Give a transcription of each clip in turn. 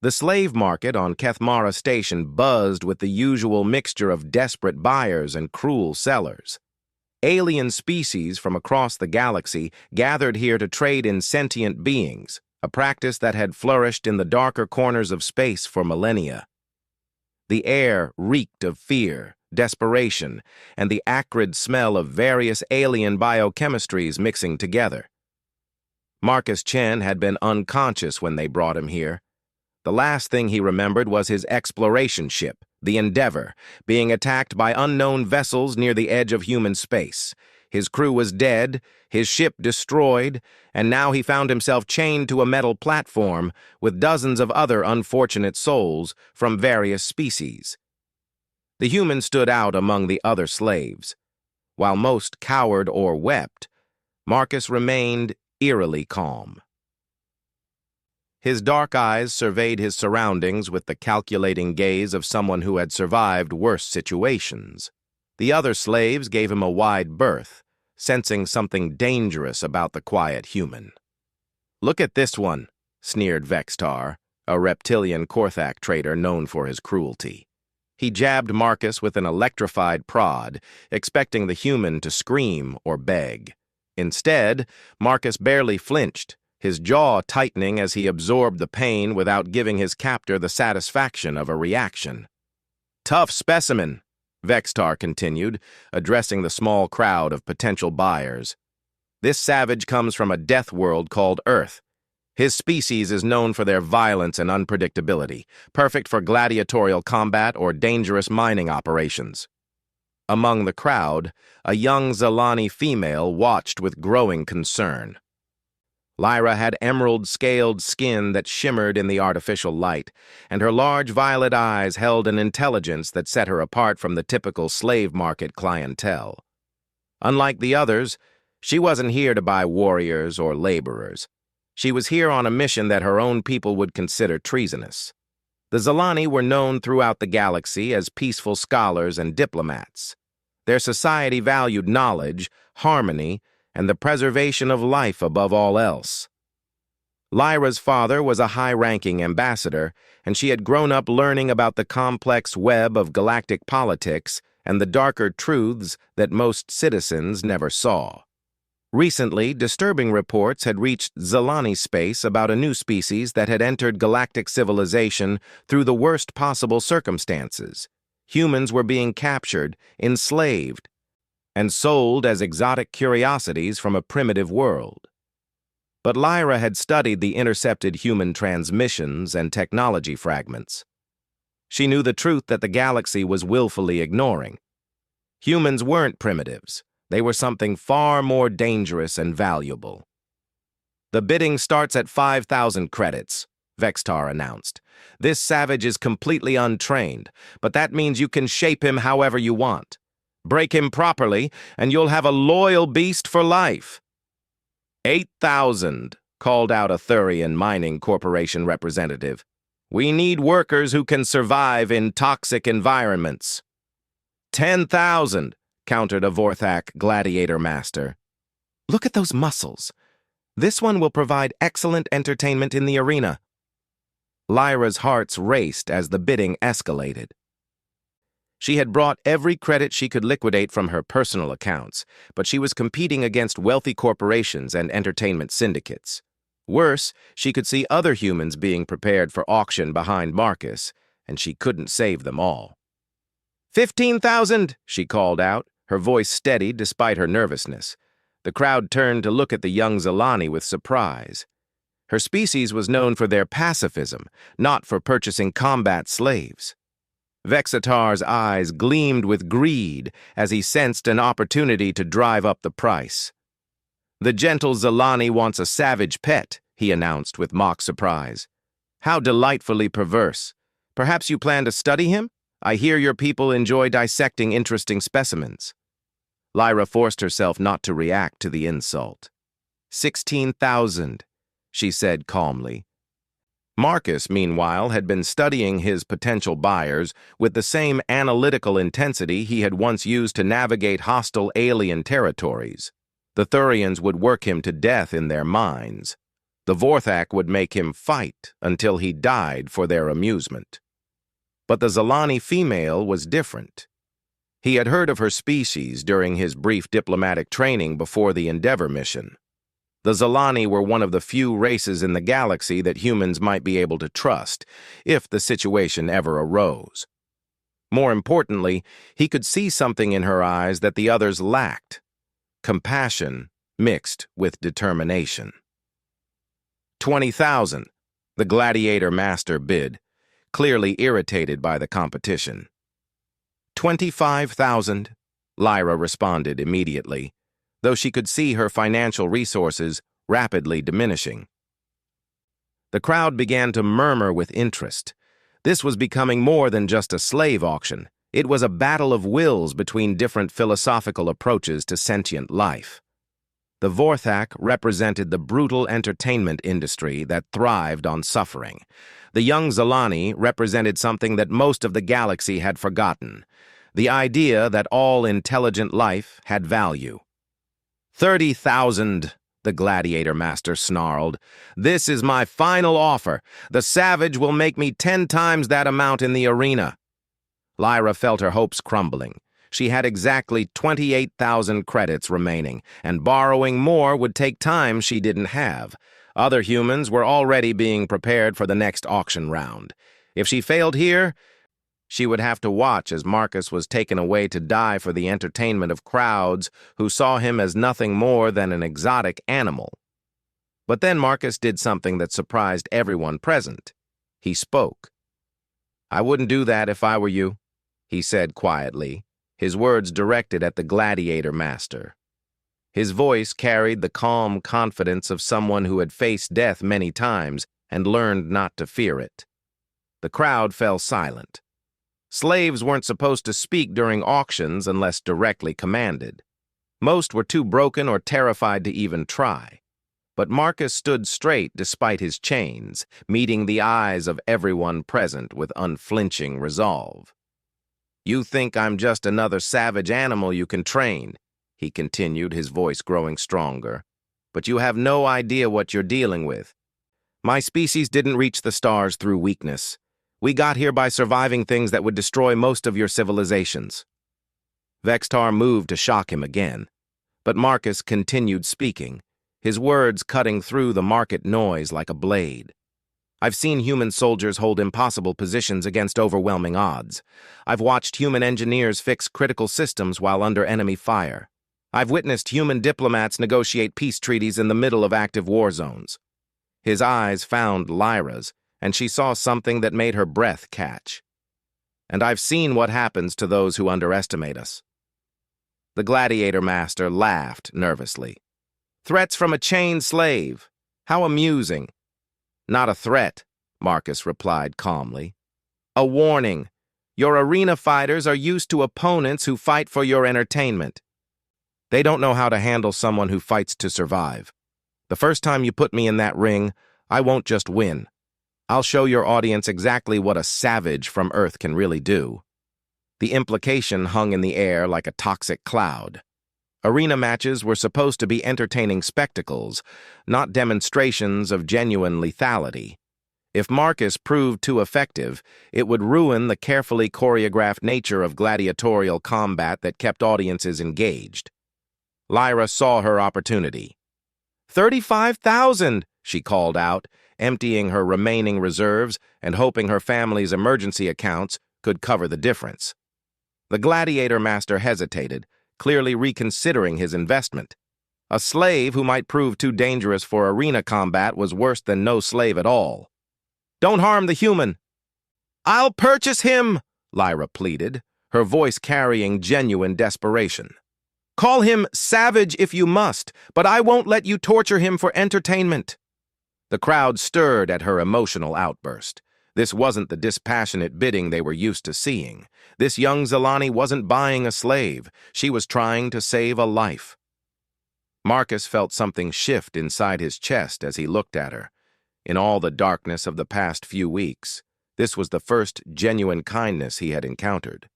The slave market on Kethmara Station buzzed with the usual mixture of desperate buyers and cruel sellers. Alien species from across the galaxy gathered here to trade in sentient beings, a practice that had flourished in the darker corners of space for millennia. The air reeked of fear, desperation, and the acrid smell of various alien biochemistries mixing together. Marcus Chen had been unconscious when they brought him here. The last thing he remembered was his exploration ship, the Endeavor, being attacked by unknown vessels near the edge of human space. His crew was dead, his ship destroyed, and now he found himself chained to a metal platform with dozens of other unfortunate souls from various species. The humans stood out among the other slaves. While most cowered or wept, Marcus remained eerily calm. His dark eyes surveyed his surroundings with the calculating gaze of someone who had survived worse situations. The other slaves gave him a wide berth, sensing something dangerous about the quiet human. "Look at this one," sneered Vextar, a reptilian Korthak trader known for his cruelty. He jabbed Marcus with an electrified prod, expecting the human to scream or beg. Instead, Marcus barely flinched, his jaw tightening as he absorbed the pain without giving his captor the satisfaction of a reaction. "Tough specimen," Vextar continued, addressing the small crowd of potential buyers. "This savage comes from a death world called Earth. His species is known for their violence and unpredictability, perfect for gladiatorial combat or dangerous mining operations." Among the crowd, a young Zalani female watched with growing concern. Lyra had emerald-scaled skin that shimmered in the artificial light, and her large violet eyes held an intelligence that set her apart from the typical slave market clientele. Unlike the others, she wasn't here to buy warriors or laborers. She was here on a mission that her own people would consider treasonous. The Zalani were known throughout the galaxy as peaceful scholars and diplomats. Their society valued knowledge, harmony, and the preservation of life above all else. Lyra's father was a high-ranking ambassador, and she had grown up learning about the complex web of galactic politics and the darker truths that most citizens never saw. Recently, disturbing reports had reached Zalani space about a new species that had entered galactic civilization through the worst possible circumstances. Humans were being captured, enslaved, and sold as exotic curiosities from a primitive world. But Lyra had studied the intercepted human transmissions and technology fragments. She knew the truth that the galaxy was willfully ignoring. Humans weren't primitives. They were something far more dangerous and valuable. "The bidding starts at 5,000 credits, Vextar announced. "This savage is completely untrained, but that means you can shape him however you want. Break him properly, and you'll have a loyal beast for life." 8,000, called out a Thurian Mining Corporation representative. "We need workers who can survive in toxic environments." 10,000, countered a Vorthak gladiator master. "Look at those muscles. This one will provide excellent entertainment in the arena." Lyra's hearts raced as the bidding escalated. She had brought every credit she could liquidate from her personal accounts, but she was competing against wealthy corporations and entertainment syndicates. Worse, she could see other humans being prepared for auction behind Marcus, and she couldn't save them all. 15,000, she called out, her voice steady despite her nervousness. The crowd turned to look at the young Zalani with surprise. Her species was known for their pacifism, not for purchasing combat slaves. Vexitar's eyes gleamed with greed as he sensed an opportunity to drive up the price. "The gentle Zalani wants a savage pet," he announced with mock surprise. "How delightfully perverse. Perhaps you plan to study him? I hear your people enjoy dissecting interesting specimens." Lyra forced herself not to react to the insult. 16,000, she said calmly. Marcus, meanwhile, had been studying his potential buyers with the same analytical intensity he had once used to navigate hostile alien territories. The Thurians would work him to death in their minds. The Vorthak would make him fight until he died for their amusement. But the Zalani female was different. He had heard of her species during his brief diplomatic training before the Endeavor mission. The Zalani were one of the few races in the galaxy that humans might be able to trust, if the situation ever arose. More importantly, he could see something in her eyes that the others lacked: compassion mixed with determination. 20,000, the Gladiator Master bid, clearly irritated by the competition. 25,000, Lyra responded immediately, though she could see her financial resources rapidly diminishing. The crowd began to murmur with interest. This was becoming more than just a slave auction. It was a battle of wills between different philosophical approaches to sentient life. The Vorthak represented the brutal entertainment industry that thrived on suffering. The young Zalani represented something that most of the galaxy had forgotten: the idea that all intelligent life had value. 30,000, the Gladiator Master snarled. This is my final offer. The Savage will make me 10 times that amount in the arena. Lyra felt her hopes crumbling. She had exactly 28,000 credits remaining, and borrowing more would take time she didn't have. Other humans were already being prepared for the next auction round. If she failed here, she would have to watch as Marcus was taken away to die for the entertainment of crowds who saw him as nothing more than an exotic animal. But then Marcus did something that surprised everyone present. He spoke. "I wouldn't do that if I were you," he said quietly, his words directed at the Gladiator Master. His voice carried the calm confidence of someone who had faced death many times and learned not to fear it. The crowd fell silent. Slaves weren't supposed to speak during auctions unless directly commanded. Most were too broken or terrified to even try. But Marcus stood straight despite his chains, meeting the eyes of everyone present with unflinching resolve. "You think I'm just another savage animal you can train," he continued, his voice growing stronger. "But you have no idea what you're dealing with. My species didn't reach the stars through weakness. We got here by surviving things that would destroy most of your civilizations." Vextar moved to shock him again, but Marcus continued speaking, his words cutting through the market noise like a blade. "I've seen human soldiers hold impossible positions against overwhelming odds. I've watched human engineers fix critical systems while under enemy fire. I've witnessed human diplomats negotiate peace treaties in the middle of active war zones." His eyes found Lyra's, and she saw something that made her breath catch. "And I've seen what happens to those who underestimate us." The Gladiator Master laughed nervously. "Threats from a chained slave. How amusing." "Not a threat," Marcus replied calmly. "A warning. Your arena fighters are used to opponents who fight for your entertainment. They don't know how to handle someone who fights to survive. The first time you put me in that ring, I won't just win. I'll show your audience exactly what a savage from Earth can really do." The implication hung in the air like a toxic cloud. Arena matches were supposed to be entertaining spectacles, not demonstrations of genuine lethality. If Marcus proved too effective, it would ruin the carefully choreographed nature of gladiatorial combat that kept audiences engaged. Lyra saw her opportunity. 35,000, she called out, emptying her remaining reserves and hoping her family's emergency accounts could cover the difference. The Gladiator Master hesitated, clearly reconsidering his investment. A slave who might prove too dangerous for arena combat was worse than no slave at all. "Don't harm the human." "I'll purchase him," Lyra pleaded, her voice carrying genuine desperation. "Call him savage if you must, but I won't let you torture him for entertainment." The crowd stirred at her emotional outburst. This wasn't the dispassionate bidding they were used to seeing. This young Zalani wasn't buying a slave. She was trying to save a life. Marcus felt something shift inside his chest as he looked at her. In all the darkness of the past few weeks, this was the first genuine kindness he had encountered.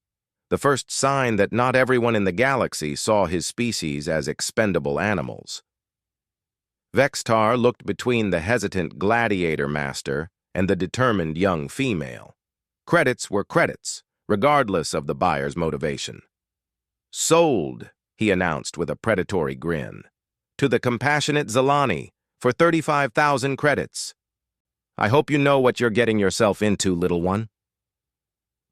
The first sign that not everyone in the galaxy saw his species as expendable animals. Vextar looked between the hesitant gladiator master and the determined young female. Credits were credits, regardless of the buyer's motivation. "Sold," he announced with a predatory grin, "to the compassionate Zalani for 35,000 credits. I hope you know what you're getting yourself into, little one."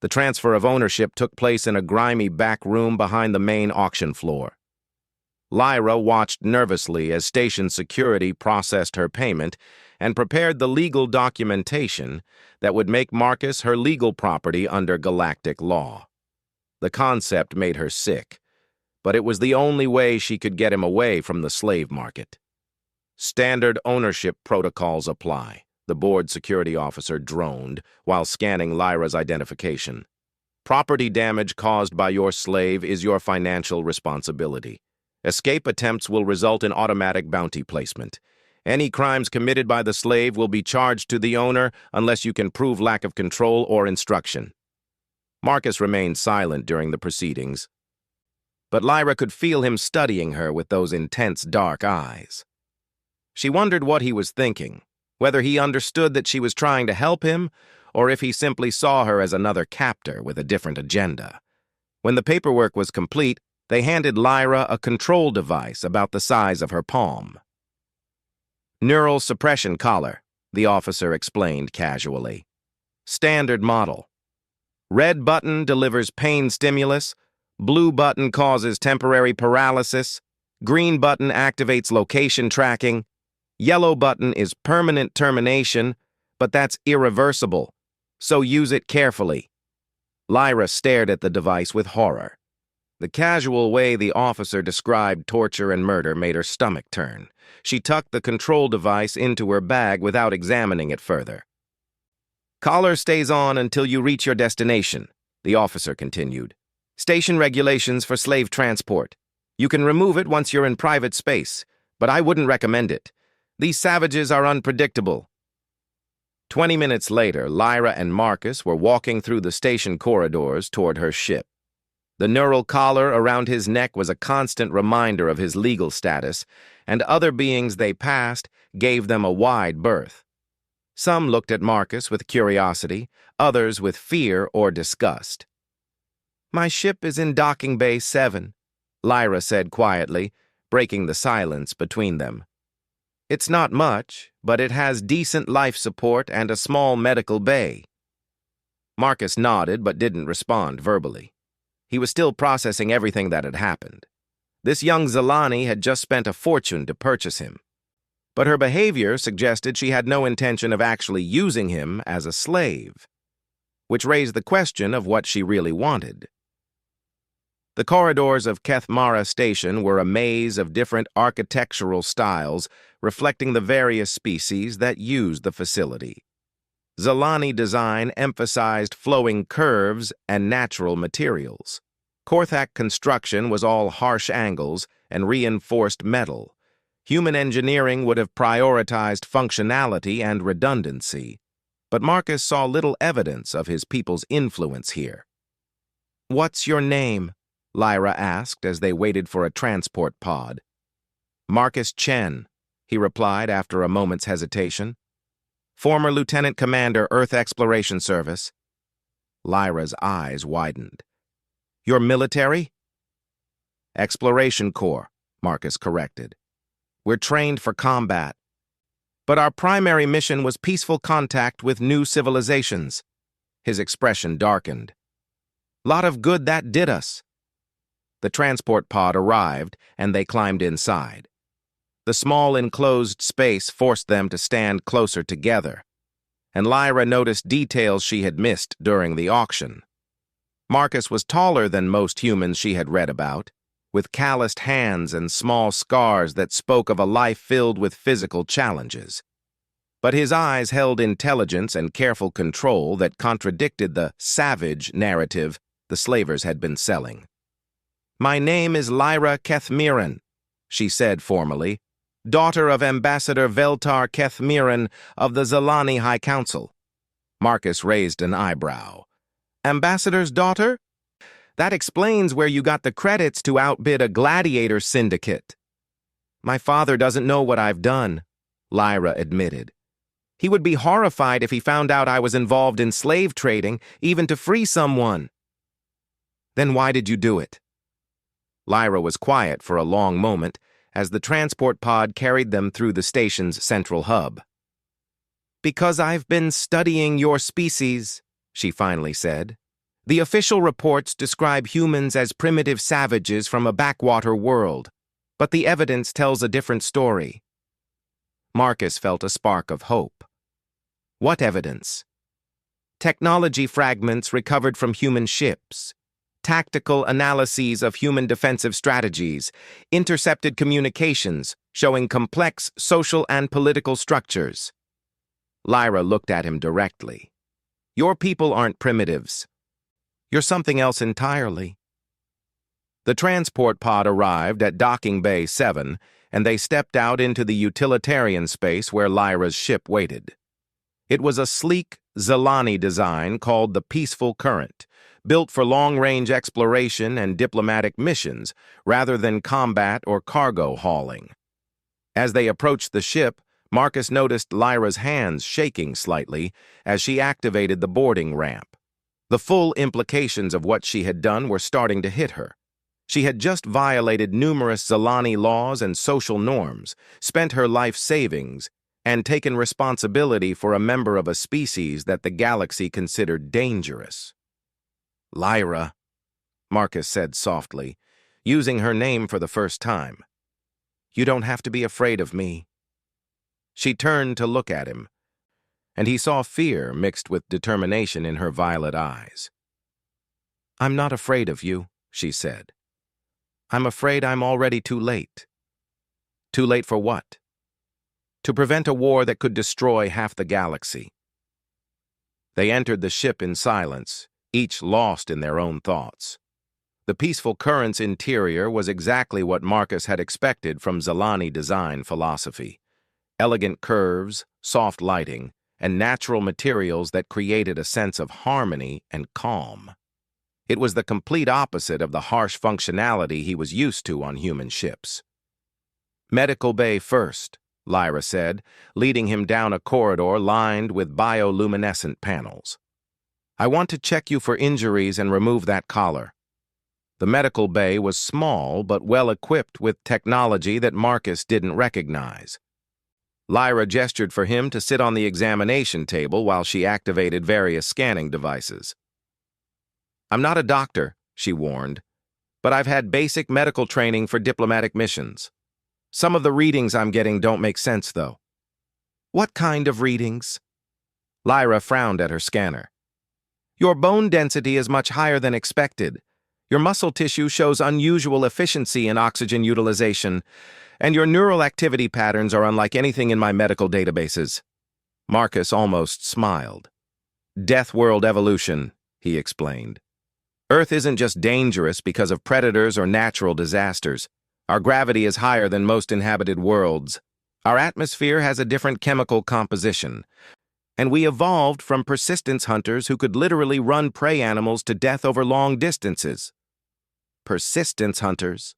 The transfer of ownership took place in a grimy back room behind the main auction floor. Lyra watched nervously as station security processed her payment and prepared the legal documentation that would make Marcus her legal property under galactic law. The concept made her sick, but it was the only way she could get him away from the slave market. "Standard ownership protocols apply," the board security officer droned while scanning Lyra's identification. "Property damage caused by your slave is your financial responsibility. Escape attempts will result in automatic bounty placement. Any crimes committed by the slave will be charged to the owner unless you can prove lack of control or instruction." Marcus remained silent during the proceedings, but Lyra could feel him studying her with those intense dark eyes. She wondered what he was thinking, whether he understood that she was trying to help him, or if he simply saw her as another captor with a different agenda. When the paperwork was complete, they handed Lyra a control device about the size of her palm. "Neural suppression collar," the officer explained casually. "Standard model. Red button delivers pain stimulus, blue button causes temporary paralysis, green button activates location tracking, yellow button is permanent termination, but that's irreversible, so use it carefully." Lyra stared at the device with horror. The casual way the officer described torture and murder made her stomach turn. She tucked the control device into her bag without examining it further. "Collar stays on until you reach your destination," the officer continued. "Station regulations for slave transport. You can remove it once you're in private space, but I wouldn't recommend it. These savages are unpredictable." 20 minutes later, Lyra and Marcus were walking through the station corridors toward her ship. The neural collar around his neck was a constant reminder of his legal status, and other beings they passed gave them a wide berth. Some looked at Marcus with curiosity, others with fear or disgust. "My ship is in docking bay 7, Lyra said quietly, breaking the silence between them. "It's not much, but it has decent life support and a small medical bay." Marcus nodded but didn't respond verbally. He was still processing everything that had happened. This young Zalani had just spent a fortune to purchase him, but her behavior suggested she had no intention of actually using him as a slave, which raised the question of what she really wanted. The corridors of Kethmara Station were a maze of different architectural styles reflecting the various species that used the facility. Zalani design emphasized flowing curves and natural materials. Korthak construction was all harsh angles and reinforced metal. Human engineering would have prioritized functionality and redundancy, but Marcus saw little evidence of his people's influence here. "What's your name?" Lyra asked as they waited for a transport pod. "Marcus Chen," he replied after a moment's hesitation. "Former Lieutenant Commander, Earth Exploration Service." Lyra's eyes widened. "You're military?" "Exploration Corps," Marcus corrected. "We're trained for combat. But our primary mission was peaceful contact with new civilizations." His expression darkened. "Lot of good that did us." The transport pod arrived, and they climbed inside. The small enclosed space forced them to stand closer together, and Lyra noticed details she had missed during the auction. Marcus was taller than most humans she had read about, with calloused hands and small scars that spoke of a life filled with physical challenges. But his eyes held intelligence and careful control that contradicted the savage narrative the slavers had been selling. "My name is Lyra Kethmiran," she said formally, "daughter of Ambassador Veltar Kethmiran of the Zalani High Council." Marcus raised an eyebrow. "Ambassador's daughter? That explains where you got the credits to outbid a gladiator syndicate." My father doesn't know what I've done, Lyra admitted. He would be horrified if he found out I was involved in slave trading, even to free someone. Then why did you do it? Lyra was quiet for a long moment as the transport pod carried them through the station's central hub. Because I've been studying your species, she finally said. The official reports describe humans as primitive savages from a backwater world, but the evidence tells a different story. Marcus felt a spark of hope. What evidence? Technology fragments recovered from human ships, tactical analyses of human defensive strategies, intercepted communications showing complex social and political structures. Lyra looked at him directly. Your people aren't primitives. You're something else entirely. The transport pod arrived at Docking Bay 7, and they stepped out into the utilitarian space where Lyra's ship waited. It was a sleek Zelani design called the Peaceful Current, built for long-range exploration and diplomatic missions rather than combat or cargo hauling. As they approached the ship, Marcus noticed Lyra's hands shaking slightly as she activated the boarding ramp. The full implications of what she had done were starting to hit her. She had just violated numerous Zelani laws and social norms, spent her life savings, and taken responsibility for a member of a species that the galaxy considered dangerous. Lyra, Marcus said softly, using her name for the first time. You don't have to be afraid of me. She turned to look at him, and he saw fear mixed with determination in her violet eyes. I'm not afraid of you, she said. I'm afraid I'm already too late. Too late for what? To prevent a war that could destroy half the galaxy. They entered the ship in silence, each lost in their own thoughts. The Peaceful Current's interior was exactly what Marcus had expected from Zelani design philosophy. Elegant curves, soft lighting, and natural materials that created a sense of harmony and calm. It was the complete opposite of the harsh functionality he was used to on human ships. Medical bay first, Lyra said, leading him down a corridor lined with bioluminescent panels. I want to check you for injuries and remove that collar. The medical bay was small but well equipped with technology that Marcus didn't recognize. Lyra gestured for him to sit on the examination table while she activated various scanning devices. I'm not a doctor, she warned, but I've had basic medical training for diplomatic missions. Some of the readings I'm getting don't make sense, though. What kind of readings? Lyra frowned at her scanner. Your bone density is much higher than expected. Your muscle tissue shows unusual efficiency in oxygen utilization, and your neural activity patterns are unlike anything in my medical databases. Marcus almost smiled. Death world evolution, he explained. Earth isn't just dangerous because of predators or natural disasters. Our gravity is higher than most inhabited worlds. Our atmosphere has a different chemical composition. And we evolved from persistence hunters who could literally run prey animals to death over long distances. Persistence hunters.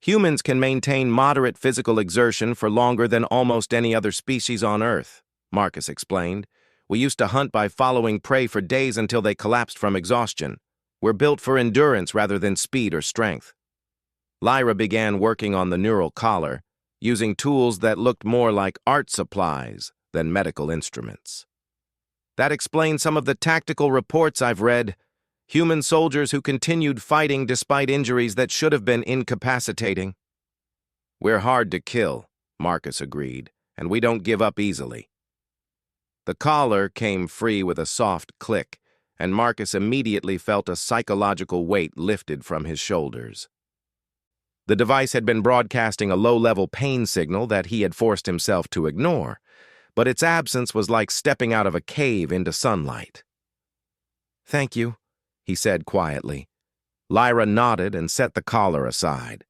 Humans can maintain moderate physical exertion for longer than almost any other species on Earth, Marcus explained. We used to hunt by following prey for days until they collapsed from exhaustion. We're built for endurance rather than speed or strength. Lyra began working on the neural collar, using tools that looked more like art supplies than medical instruments. That explains some of the tactical reports I've read. Human soldiers who continued fighting despite injuries that should have been incapacitating. We're hard to kill, Marcus agreed, and we don't give up easily. The collar came free with a soft click, and Marcus immediately felt a psychological weight lifted from his shoulders. The device had been broadcasting a low-level pain signal that he had forced himself to ignore, but its absence was like stepping out of a cave into sunlight. Thank you, he said quietly. Lyra nodded and set the collar aside.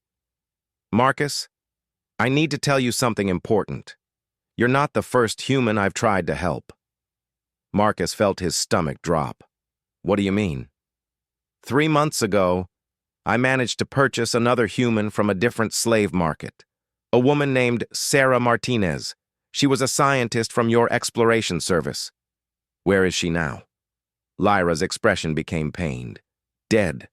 Marcus, I need to tell you something important. You're not the first human I've tried to help. Marcus felt his stomach drop. What do you mean? 3 months ago, I managed to purchase another human from a different slave market, A woman named Sarah Martinez. She was a scientist from your exploration service. Where is she now? Lyra's expression became pained. Dead.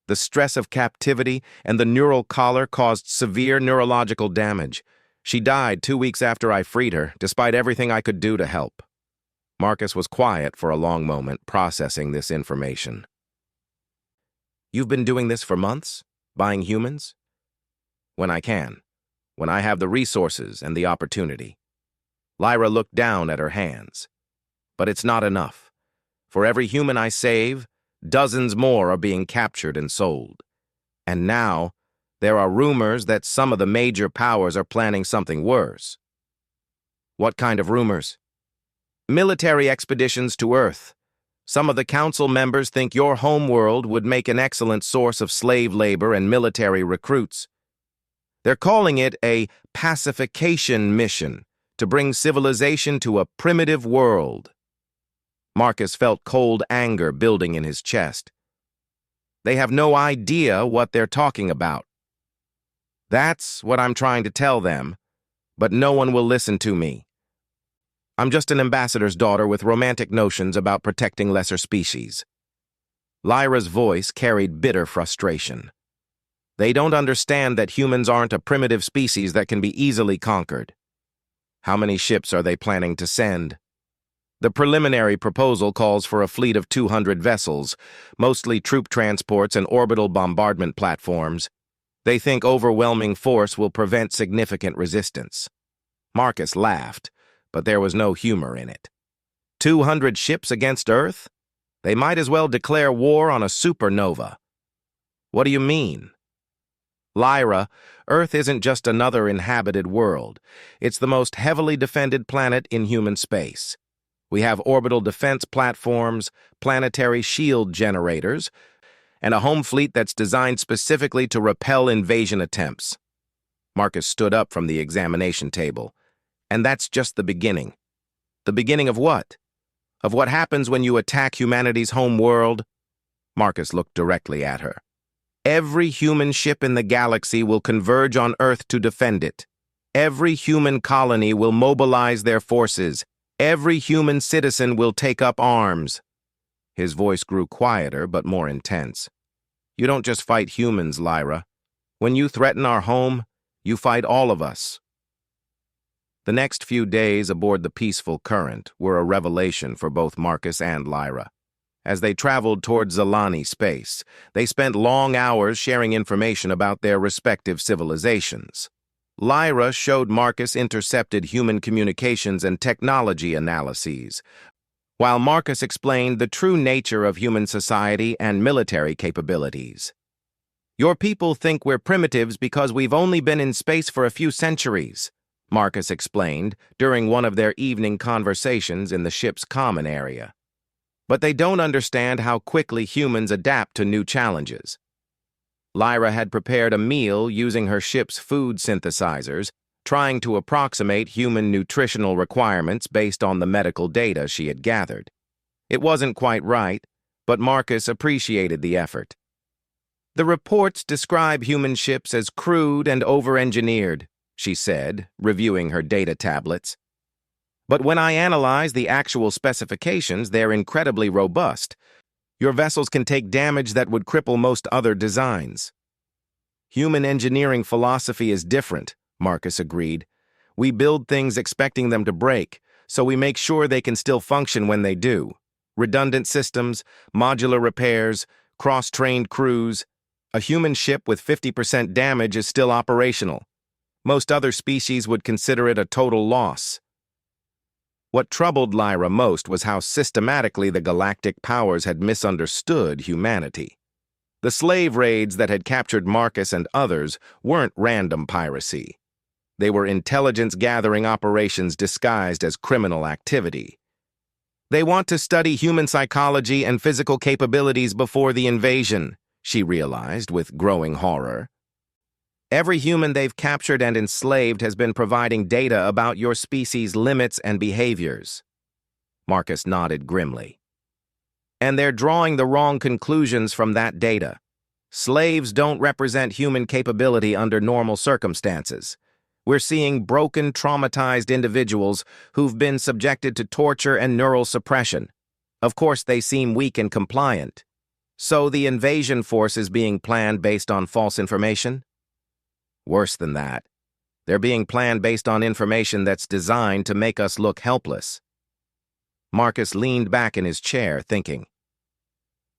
The stress of captivity and the neural collar caused severe neurological damage. She died 2 weeks after I freed her, despite everything I could do to help. Marcus was quiet for a long moment, processing this information. You've been doing this for months? Buying humans? When I can. When I have the resources and the opportunity. Lyra looked down at her hands. But it's not enough. For every human I save, dozens more are being captured and sold. And now, there are rumors that some of the major powers are planning something worse. What kind of rumors? Military expeditions to Earth. Some of the council members think your homeworld would make an excellent source of slave labor and military recruits. They're calling it a pacification mission to bring civilization to a primitive world. Marcus felt cold anger building in his chest. They have no idea what they're talking about. That's what I'm trying to tell them, but no one will listen to me. I'm just an ambassador's daughter with romantic notions about protecting lesser species. Lyra's voice carried bitter frustration. They don't understand that humans aren't a primitive species that can be easily conquered. How many ships are they planning to send? The preliminary proposal calls for a fleet of 200 vessels, mostly troop transports and orbital bombardment platforms. They think overwhelming force will prevent significant resistance. Marcus laughed, but there was no humor in it. 200 ships against Earth? They might as well declare war on a supernova. What do you mean? Lyra, Earth isn't just another inhabited world. It's the most heavily defended planet in human space. We have orbital defense platforms, planetary shield generators, and a home fleet that's designed specifically to repel invasion attempts. Marcus stood up from the examination table. And that's just the beginning. The beginning of what? Of what happens when you attack humanity's home world? Marcus looked directly at her. Every human ship in the galaxy will converge on Earth to defend it. Every human colony will mobilize their forces. Every human citizen will take up arms. His voice grew quieter but more intense. You don't just fight humans, Lyra. When you threaten our home, you fight all of us. The next few days aboard the peaceful Current were a revelation for both Marcus and Lyra. As they traveled toward Zalani space, they spent long hours sharing information about their respective civilizations. Lyra showed Marcus intercepted human communications and technology analyses, while Marcus explained the true nature of human society and military capabilities. Your people think we're primitives because we've only been in space for a few centuries, Marcus explained during one of their evening conversations in the ship's common area. But they don't understand how quickly humans adapt to new challenges. Lyra had prepared a meal using her ship's food synthesizers, trying to approximate human nutritional requirements based on the medical data she had gathered. It wasn't quite right, but Marcus appreciated the effort. The reports describe human ships as crude and over-engineered, she said, reviewing her data tablets. But when I analyze the actual specifications, they're incredibly robust. Your vessels can take damage that would cripple most other designs. Human engineering philosophy is different, Marcus agreed. We build things expecting them to break, so we make sure they can still function when they do. Redundant systems, modular repairs, cross-trained crews. A human ship with 50% damage is still operational. Most other species would consider it a total loss. What troubled Lyra most was how systematically the galactic powers had misunderstood humanity. The slave raids that had captured Marcus and others weren't random piracy. They were intelligence-gathering operations disguised as criminal activity. They want to study human psychology and physical capabilities before the invasion, she realized with growing horror. Every human they've captured and enslaved has been providing data about your species' limits and behaviors. Marcus nodded grimly. And they're drawing the wrong conclusions from that data. Slaves don't represent human capability under normal circumstances. We're seeing broken, traumatized individuals who've been subjected to torture and neural suppression. Of course, they seem weak and compliant. So the invasion force is being planned based on false information? Worse than that. They're being planned based on information that's designed to make us look helpless. Marcus leaned back in his chair, thinking.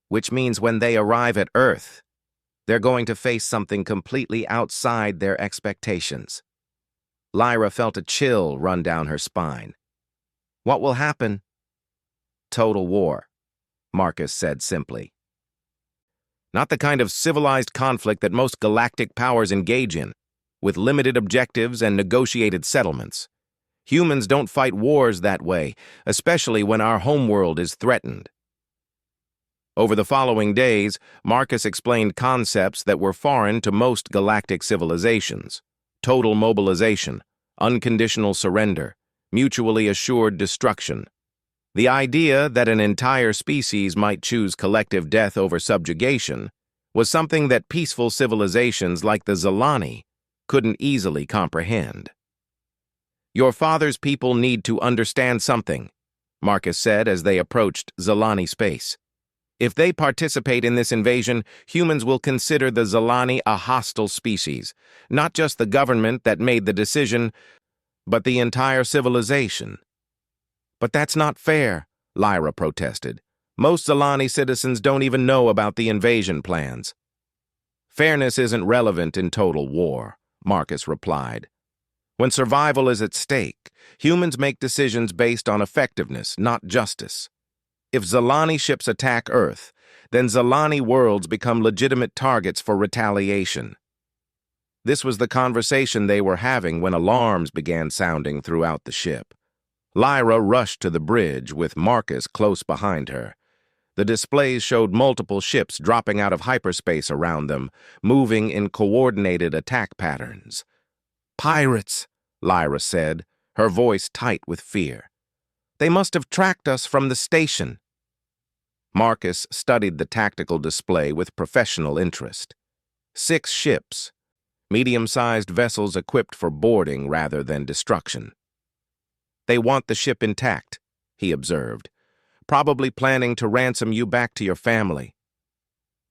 Which means when they arrive at Earth, they're going to face something completely outside their expectations. Lyra felt a chill run down her spine. What will happen? Total war, Marcus said simply. Not the kind of civilized conflict that most galactic powers engage in, with limited objectives and negotiated settlements. Humans don't fight wars that way, especially when our homeworld is threatened. Over the following days, Marcus explained concepts that were foreign to most galactic civilizations. Total mobilization, unconditional surrender, mutually assured destruction. The idea that an entire species might choose collective death over subjugation was something that peaceful civilizations like the Zalani couldn't easily comprehend. Your father's people need to understand something, Marcus said as they approached Zalani space. If they participate in this invasion, humans will consider the Zalani a hostile species, not just the government that made the decision, but the entire civilization. But that's not fair, Lyra protested. Most Zalani citizens don't even know about the invasion plans. Fairness isn't relevant in total war, Marcus replied. When survival is at stake, humans make decisions based on effectiveness, not justice. If Zalani ships attack Earth, then Zalani worlds become legitimate targets for retaliation. This was the conversation they were having when alarms began sounding throughout the ship. Lyra rushed to the bridge with Marcus close behind her. The displays showed multiple ships dropping out of hyperspace around them, moving in coordinated attack patterns. "Pirates," Lyra said, her voice tight with fear. "They must have tracked us from the station." Marcus studied the tactical display with professional interest. 6 ships, medium-sized vessels equipped for boarding rather than destruction. "They want the ship intact," he observed, "probably planning to ransom you back to your family."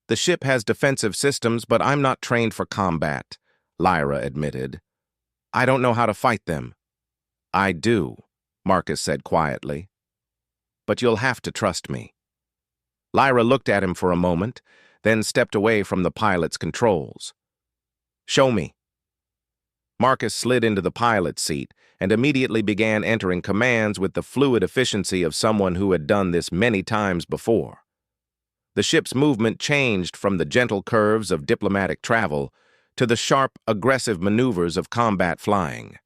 "The ship has defensive systems, but I'm not trained for combat," Lyra admitted. "I don't know how to fight them." "I do," Marcus said quietly. "But you'll have to trust me." Lyra looked at him for a moment, then stepped away from the pilot's controls. "Show me." Marcus slid into the pilot's seat and immediately began entering commands with the fluid efficiency of someone who had done this many times before. The ship's movement changed from the gentle curves of diplomatic travel to the sharp, aggressive maneuvers of combat flying.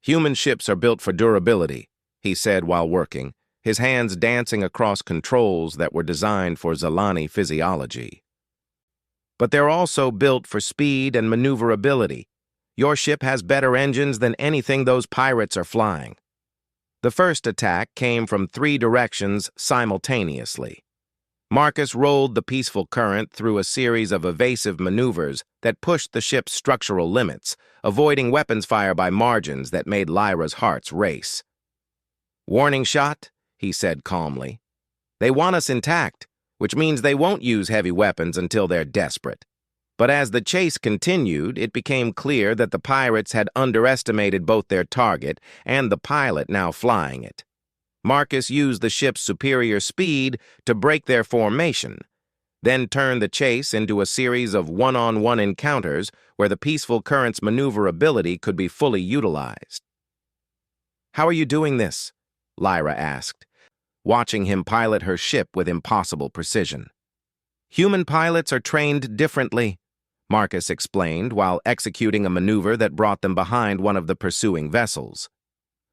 "Human ships are built for durability," he said while working, his hands dancing across controls that were designed for Zalani physiology. "But they're also built for speed and maneuverability. Your ship has better engines than anything those pirates are flying." The first attack came from 3 directions simultaneously. Marcus rolled the peaceful current through a series of evasive maneuvers that pushed the ship's structural limits, avoiding weapons fire by margins that made Lyra's hearts race. "Warning shot," he said calmly. "They want us intact, which means they won't use heavy weapons until they're desperate." But as the chase continued, it became clear that the pirates had underestimated both their target and the pilot now flying it. Marcus used the ship's superior speed to break their formation, then turned the chase into a series of one-on-one encounters where the peaceful current's maneuverability could be fully utilized. "How are you doing this?" Lyra asked, watching him pilot her ship with impossible precision. "Human pilots are trained differently," Marcus explained while executing a maneuver that brought them behind one of the pursuing vessels.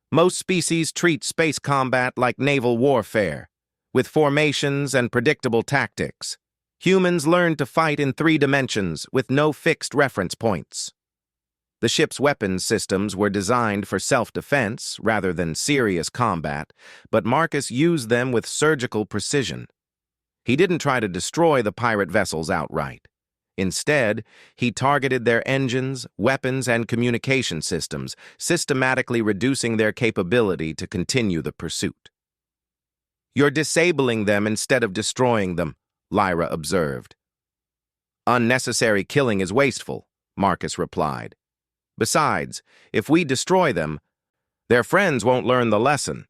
"Most species treat space combat like naval warfare, with formations and predictable tactics. Humans learn to fight in 3 dimensions with no fixed reference points." The ship's weapons systems were designed for self-defense rather than serious combat, but Marcus used them with surgical precision. He didn't try to destroy the pirate vessels outright. Instead, he targeted their engines, weapons, and communication systems, systematically reducing their capability to continue the pursuit. "You're disabling them instead of destroying them," Lyra observed. "Unnecessary killing is wasteful," Marcus replied. "Besides, if we destroy them, their friends won't learn the lesson."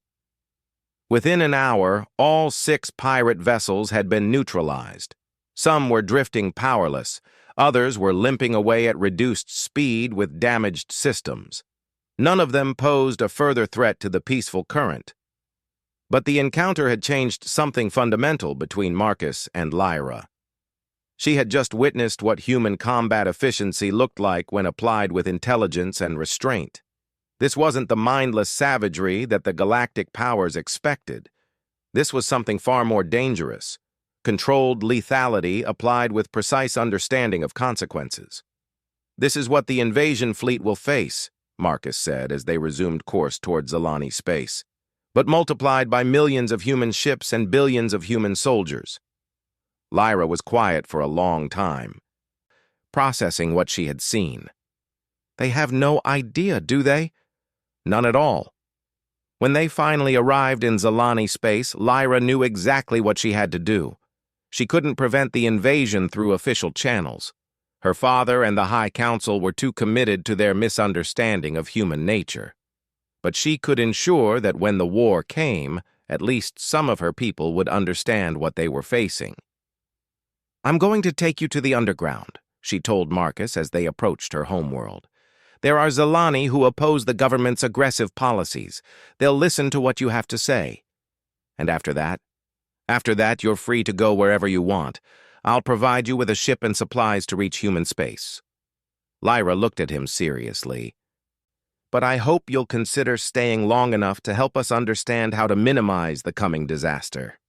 Within an hour, all 6 pirate vessels had been neutralized. Some were drifting powerless, others were limping away at reduced speed with damaged systems. None of them posed a further threat to the peaceful current. But the encounter had changed something fundamental between Marcus and Lyra. She had just witnessed what human combat efficiency looked like when applied with intelligence and restraint. This wasn't the mindless savagery that the galactic powers expected. This was something far more dangerous. Controlled lethality applied with precise understanding of consequences. "This is what the invasion fleet will face," Marcus said as they resumed course toward Zalani space, "but multiplied by millions of human ships and billions of human soldiers." Lyra was quiet for a long time, processing what she had seen. "They have no idea, do they?" "None at all." When they finally arrived in Zalani space, Lyra knew exactly what she had to do. She couldn't prevent the invasion through official channels. Her father and the High Council were too committed to their misunderstanding of human nature. But she could ensure that when the war came, at least some of her people would understand what they were facing. "I'm going to take you to the underground," she told Marcus as they approached her homeworld. "There are Zalani who oppose the government's aggressive policies. They'll listen to what you have to say. And after that, you're free to go wherever you want. I'll provide you with a ship and supplies to reach human space." Lyra looked at him seriously. "But I hope you'll consider staying long enough to help us understand how to minimize the coming disaster."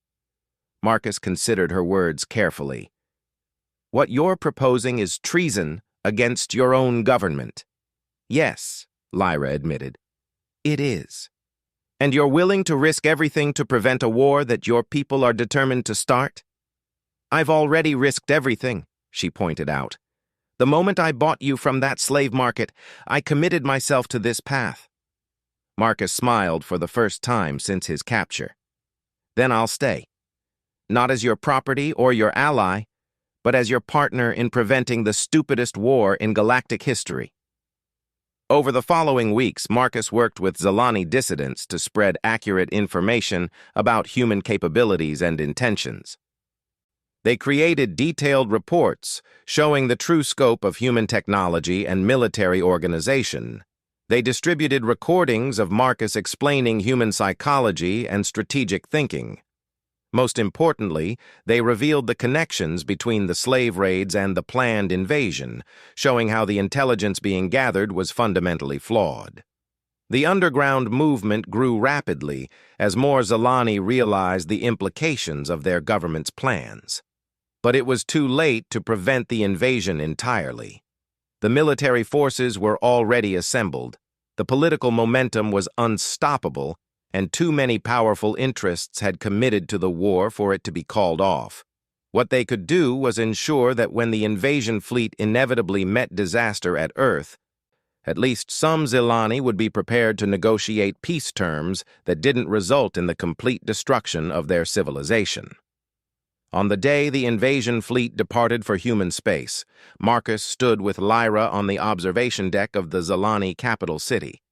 Marcus considered her words carefully. "What you're proposing is treason against your own government." "Yes," Lyra admitted. "It is. And you're willing to risk everything to prevent a war that your people are determined to start?" "I've already risked everything," she pointed out. "The moment I bought you from that slave market, I committed myself to this path." Marcus smiled for the first time since his capture. "Then I'll stay. Not as your property or your ally, but as your partner in preventing the stupidest war in galactic history." Over the following weeks, Marcus worked with Zalani dissidents to spread accurate information about human capabilities and intentions. They created detailed reports showing the true scope of human technology and military organization. They distributed recordings of Marcus explaining human psychology and strategic thinking. Most importantly, they revealed the connections between the slave raids and the planned invasion, showing how the intelligence being gathered was fundamentally flawed. The underground movement grew rapidly as more Zalani realized the implications of their government's plans. But it was too late to prevent the invasion entirely. The military forces were already assembled, the political momentum was unstoppable, and too many powerful interests had committed to the war for it to be called off. What they could do was ensure that when the invasion fleet inevitably met disaster at Earth, at least some Zalani would be prepared to negotiate peace terms that didn't result in the complete destruction of their civilization. On the day the invasion fleet departed for human space, Marcus stood with Lyra on the observation deck of the Zalani capital city.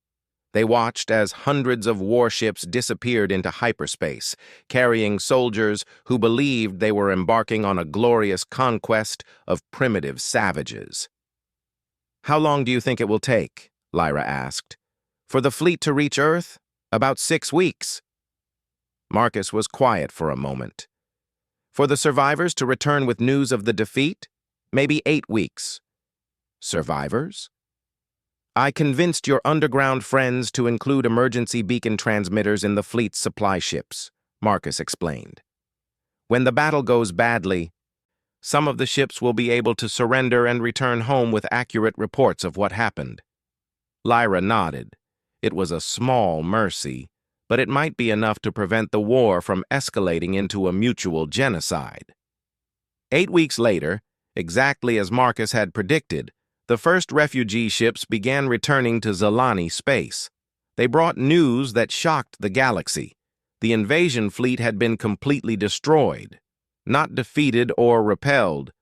They watched as hundreds of warships disappeared into hyperspace, carrying soldiers who believed they were embarking on a glorious conquest of primitive savages. "How long do you think it will take?" Lyra asked. "For the fleet to reach Earth? About 6 weeks." Marcus was quiet for a moment. "For the survivors to return with news of the defeat? Maybe 8 weeks." "Survivors?" "I convinced your underground friends to include emergency beacon transmitters in the fleet's supply ships," Marcus explained. "When the battle goes badly, some of the ships will be able to surrender and return home with accurate reports of what happened." Lyra nodded. It was a small mercy, but it might be enough to prevent the war from escalating into a mutual genocide. 8 weeks later, Exactly as Marcus had predicted, the first refugee ships began returning to Zalani space. They brought news that shocked the galaxy. The invasion fleet had been completely destroyed, not defeated or repelled,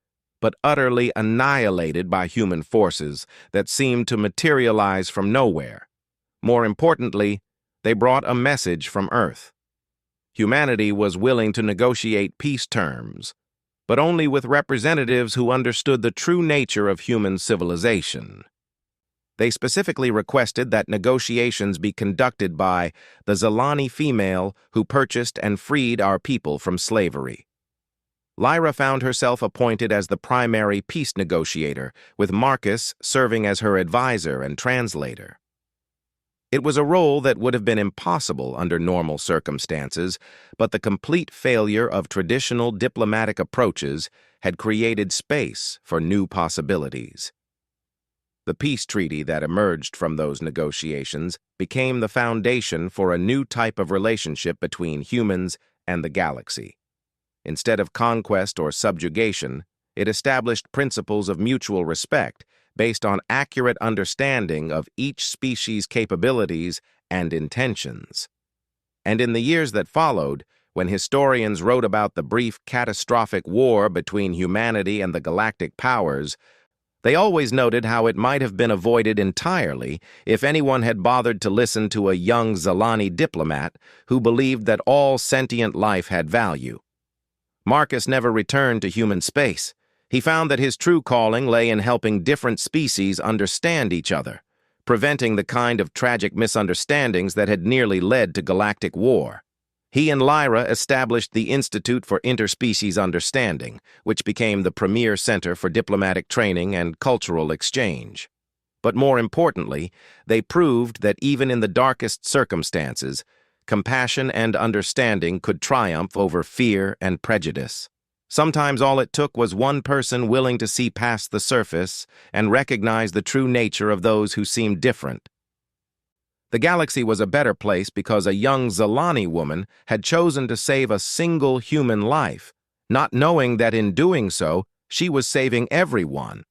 but utterly annihilated by human forces that seemed to materialize from nowhere. More importantly, they brought a message from Earth. Humanity was willing to negotiate peace terms, but only with representatives who understood the true nature of human civilization. They specifically requested that negotiations be conducted by the Zalani female who purchased and freed our people from slavery. Lyra found herself appointed as the primary peace negotiator, with Marcus serving as her advisor and translator. It was a role that would have been impossible under normal circumstances, but the complete failure of traditional diplomatic approaches had created space for new possibilities. The peace treaty that emerged from those negotiations became the foundation for a new type of relationship between humans and the galaxy. Instead of conquest or subjugation, it established principles of mutual respect based on accurate understanding of each species' capabilities and intentions. And in the years that followed, when historians wrote about the brief catastrophic war between humanity and the galactic powers, they always noted how it might have been avoided entirely if anyone had bothered to listen to a young Zalani diplomat who believed that all sentient life had value. Marcus never returned to human space. He found that his true calling lay in helping different species understand each other, preventing the kind of tragic misunderstandings that had nearly led to galactic war. He and Lyra established the Institute for Interspecies Understanding, which became the premier center for diplomatic training and cultural exchange. But more importantly, they proved that even in the darkest circumstances, compassion and understanding could triumph over fear and prejudice. Sometimes all it took was one person willing to see past the surface and recognize the true nature of those who seemed different. The galaxy was a better place because a young Zalani woman had chosen to save a single human life, not knowing that in doing so, she was saving everyone.